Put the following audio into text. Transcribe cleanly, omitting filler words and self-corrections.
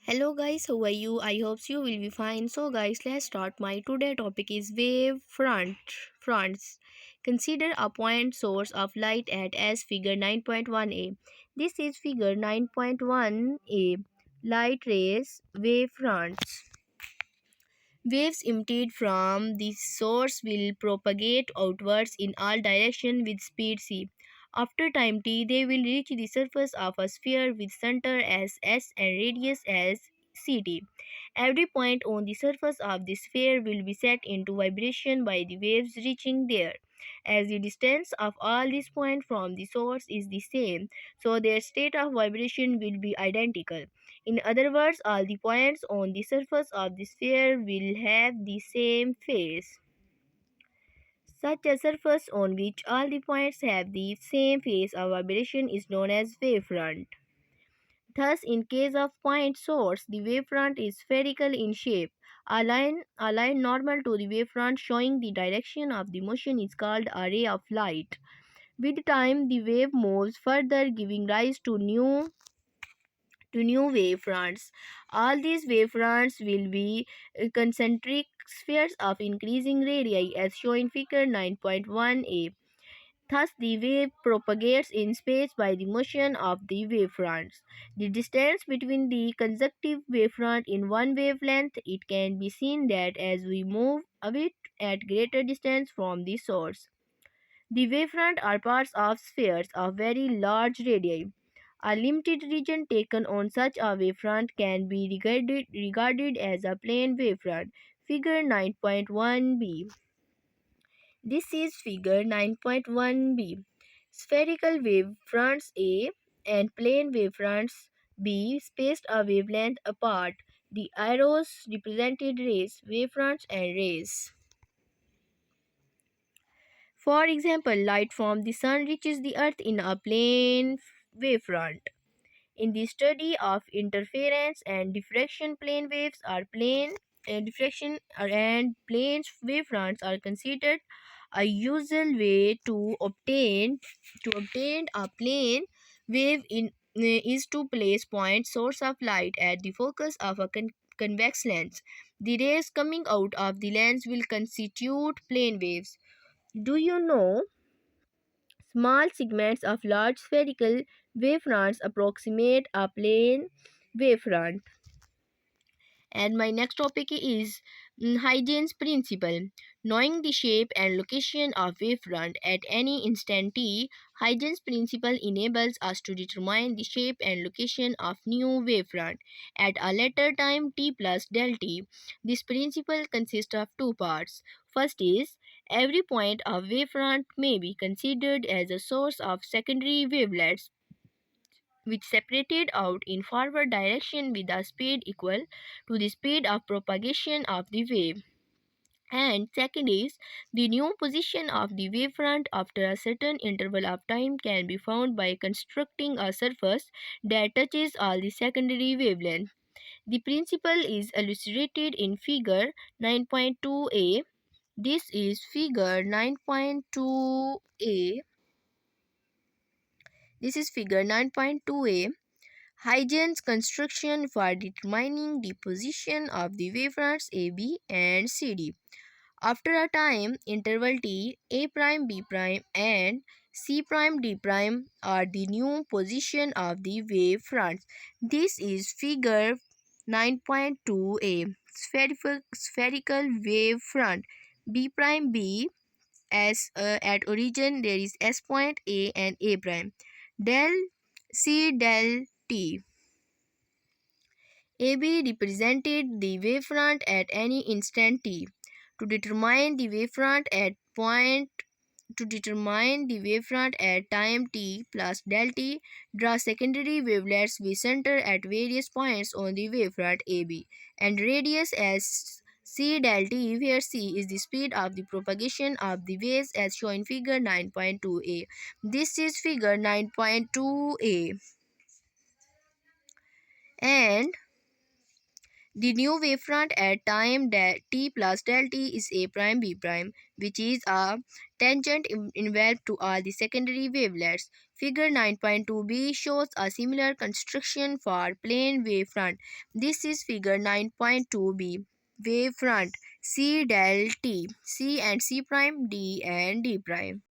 Hello guys, how are you? I hope you will be fine. So guys, let's start. My today topic is wave fronts. Consider a point source of light at as figure 9.1a. This is figure 9.1a. Light rays wave fronts. Waves emitted from the source will propagate outwards in all directions with speed c. After time t, they will reach the surface of a sphere with center as s and radius as ct. Every point on the surface of the sphere will be set into vibration by the waves reaching there. As the distance of all these points from the source is the same, so their state of vibration will be identical. In other words, all the points on the surface of the sphere will have the same phase. Such a surface on which all the points have the same phase of vibration is known as wavefront. Thus, in case of point source, the wavefront is spherical in shape. A line normal to the wavefront showing the direction of the motion is called a ray of light. With time, the wave moves further, giving rise to new wavefronts. All these wavefronts will be concentric spheres of increasing radii as shown in figure 9.1a. Thus, the wave propagates in space by the motion of the wavefronts. The distance between the consecutive wavefront in one wavelength, it can be seen that as we move a bit at greater distance from the source. The wavefront are parts of spheres of very large radii. A limited region taken on such a wavefront can be regarded as a plane wavefront. Figure 9.1b. This is figure 9.1b. Spherical wavefronts A and plane wavefronts B spaced a wavelength apart. The arrows represented rays, wavefronts and rays. For example, light from the sun reaches the earth in a plane wavefront. In the study of interference and diffraction, plane waves are plane and diffraction and plane wavefronts are considered a usual way to obtain a plane wave is to place point source of light at the focus of a convex lens. The rays coming out of the lens will constitute plane waves. Do you know small segments of large spherical wavefronts approximate a plane wavefront? And my next topic is Huygens principle. Knowing the shape and location of wavefront at any instant t, Huygens principle enables us to determine the shape and location of new wavefront at a later time t plus del t. This principle consists of two parts. First is every point of wavefront may be considered as a source of secondary wavelets which separated out in forward direction with a speed equal to the speed of propagation of the wave. And second is the new position of the wavefront after a certain interval of time can be found by constructing a surface that touches all the secondary wavelengths. The principle is elucidated in figure 9.2a. This is figure 9.2a. This is figure 9.2a. Huygens construction for determining the position of the wavefronts AB and CD. After a time interval t, A prime B prime and C prime D prime are the new position of the wavefronts. This is figure 9.2a. Spherical wavefront. B prime B as at origin there is S point A and A prime. Del C del T. AB represented the wavefront at any instant t. To determine the wavefront at time t plus del t, draw secondary wavelets with center at various points on the wavefront AB and radius as c del t, where c is the speed of the propagation of the waves as shown in figure 9.2a. This is figure 9.2a. And The new wavefront at time t plus del t is a prime b prime, which is a tangent enveloped to all the secondary wavelets. Figure 9.2b shows a similar construction for plane wavefront. This is figure 9.2b. Wavefront C del T, C and C prime, D and D prime.